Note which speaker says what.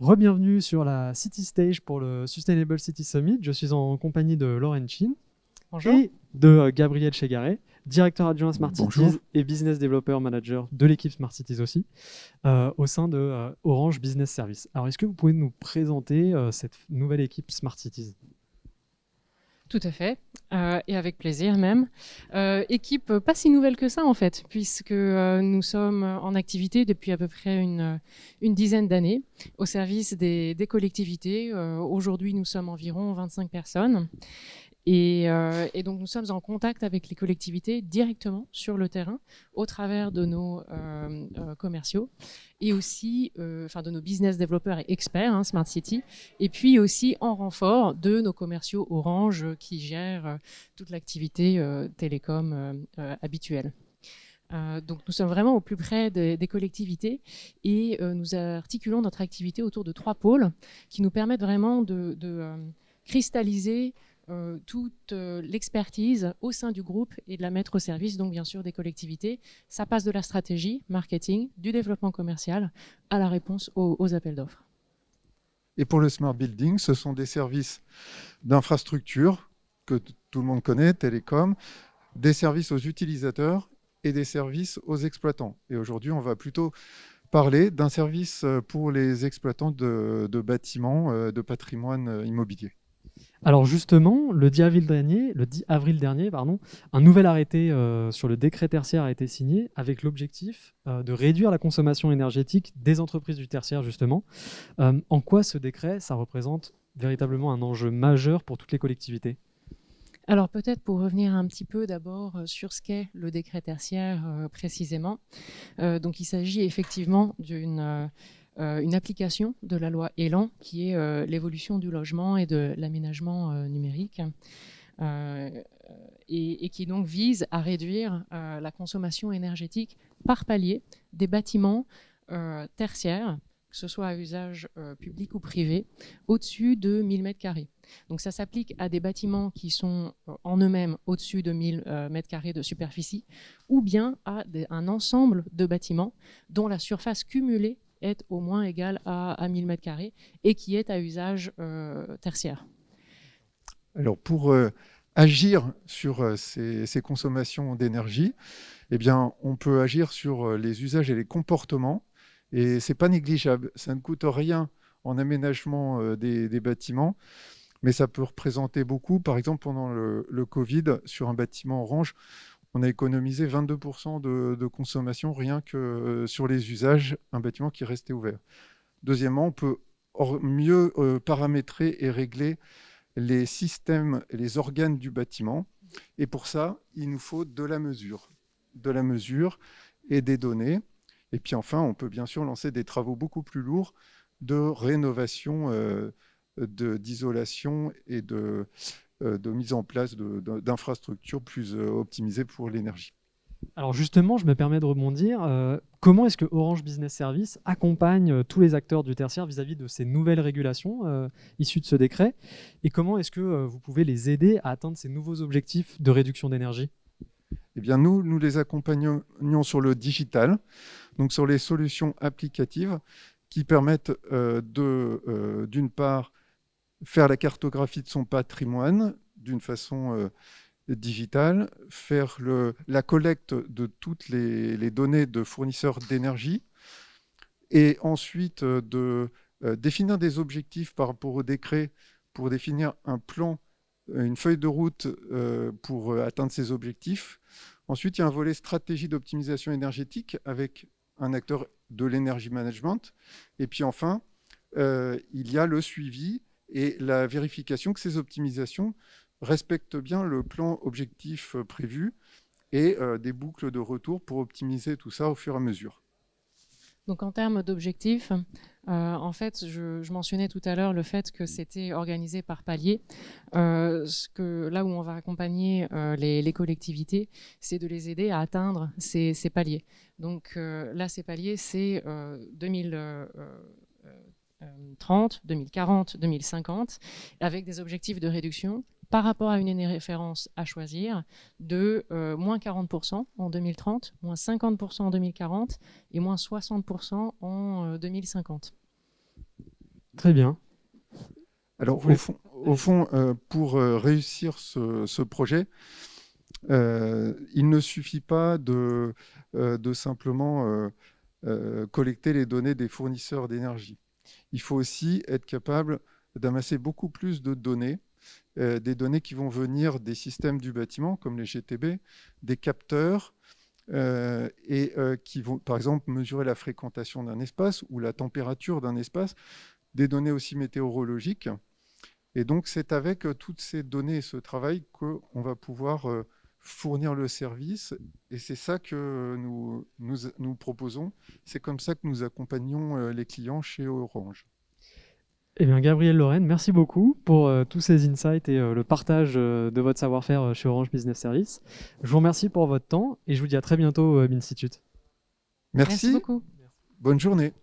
Speaker 1: Re-bienvenue sur la City Stage pour le Sustainable City Summit. Je suis en compagnie de Lauren Chin
Speaker 2: Bonjour.
Speaker 1: et de Gabriel Chegaray, directeur adjoint Smart
Speaker 3: Bonjour.
Speaker 1: Cities et Business Developer Manager de l'équipe Smart Cities aussi, au sein de Orange Business Service. Alors, est-ce que vous pouvez nous présenter cette nouvelle équipe Smart Cities ?
Speaker 2: Tout à fait, et avec plaisir même. Équipe pas si nouvelle que ça en fait, puisque nous sommes en activité depuis à peu près une dizaine d'années au service des collectivités. Aujourd'hui, nous sommes environ 25 personnes. Et donc, nous sommes en contact avec les collectivités directement sur le terrain, au travers de nos commerciaux et aussi de nos business développeurs et experts, Smart City, et puis aussi en renfort de nos commerciaux Orange qui gèrent toute l'activité télécom habituelle. Donc nous sommes vraiment au plus près des collectivités et nous articulons notre activité autour de 3 pôles qui nous permettent vraiment de cristalliser toute l'expertise au sein du groupe et de la mettre au service, donc bien sûr, des collectivités. Ça passe de la stratégie, marketing, du développement commercial à la réponse aux appels d'offres.
Speaker 3: Et pour le Smart Building, ce sont des services d'infrastructure que tout le monde connaît, télécom, des services aux utilisateurs et des services aux exploitants. Et aujourd'hui, on va plutôt parler d'un service pour les exploitants de bâtiments, de patrimoine immobilier.
Speaker 1: Alors justement, le 10 avril dernier, un nouvel arrêté sur le décret tertiaire a été signé avec l'objectif de réduire la consommation énergétique des entreprises du tertiaire justement. En quoi ce décret, ça représente véritablement un enjeu majeur pour toutes les collectivités ?
Speaker 2: Alors peut-être pour revenir un petit peu d'abord sur ce qu'est le décret tertiaire précisément. Donc il s'agit effectivement d'une application de la loi Elan qui est l'évolution du logement et de l'aménagement numérique et qui donc vise à réduire la consommation énergétique par palier des bâtiments tertiaires, que ce soit à usage public ou privé, au-dessus de 1000 m². Donc ça s'applique à des bâtiments qui sont en eux-mêmes au-dessus de 1000 m² de superficie ou bien à un ensemble de bâtiments dont la surface cumulée est au moins égale à 1000 m² et qui est à usage tertiaire.
Speaker 3: Alors pour agir sur ces consommations d'énergie, eh bien, on peut agir sur les usages et les comportements et ce n'est pas négligeable. Ça ne coûte rien en aménagement des bâtiments, mais ça peut représenter beaucoup. Par exemple, pendant le Covid, sur un bâtiment Orange, on a économisé 22% de consommation rien que sur les usages, un bâtiment qui restait ouvert. Deuxièmement, on peut mieux paramétrer et régler les systèmes et les organes du bâtiment. Et pour ça, il nous faut de la mesure et des données. Et puis enfin, on peut bien sûr lancer des travaux beaucoup plus lourds de rénovation, d'isolation et de mise en place d'infrastructures plus optimisées pour l'énergie.
Speaker 1: Alors justement, je me permets de rebondir. Comment est-ce que Orange Business Service accompagne tous les acteurs du tertiaire vis-à-vis de ces nouvelles régulations issues de ce décret ? Et comment est-ce que vous pouvez les aider à atteindre ces nouveaux objectifs de réduction d'énergie ?
Speaker 3: Eh bien, nous les accompagnons sur le digital, donc sur les solutions applicatives qui permettent d'une part, faire la cartographie de son patrimoine d'une façon digitale, faire la collecte de toutes les données de fournisseurs d'énergie et ensuite de définir des objectifs par rapport au décret pour définir un plan, une feuille de route pour atteindre ces objectifs. Ensuite, il y a un volet stratégie d'optimisation énergétique avec un acteur de l'énergie management. Et puis enfin, il y a le suivi et la vérification que ces optimisations respectent bien le plan objectif prévu et des boucles de retour pour optimiser tout ça au fur et à mesure.
Speaker 2: Donc en termes d'objectifs, en fait, je mentionnais tout à l'heure le fait que c'était organisé par palier. Là où on va accompagner les collectivités, c'est de les aider à atteindre ces paliers. Donc là, ces paliers, c'est 2030, 2040, 2050, avec des objectifs de réduction par rapport à une référence à choisir de moins 40% en 2030, moins 50% en 2040 et moins 60% en 2050.
Speaker 1: Très bien.
Speaker 3: Alors,
Speaker 1: Vous
Speaker 3: au fond, pour réussir ce projet, il ne suffit pas de simplement collecter les données des fournisseurs d'énergie. Il faut aussi être capable d'amasser beaucoup plus de données, des données qui vont venir des systèmes du bâtiment, comme les GTB, des capteurs, qui vont, par exemple, mesurer la fréquentation d'un espace ou la température d'un espace, des données aussi météorologiques. Et donc, c'est avec toutes ces données et ce travail qu'on va pouvoir fournir le service. Et c'est ça que nous proposons. C'est comme ça que nous accompagnons les clients chez Orange.
Speaker 1: Eh bien, Gabriel Lorraine, merci beaucoup pour tous ces insights et le partage de votre savoir-faire chez Orange Business Service. Je vous remercie pour votre temps et je vous dis à très bientôt au Institute.
Speaker 2: Merci
Speaker 3: Merci,
Speaker 2: beaucoup.
Speaker 3: bonne journée.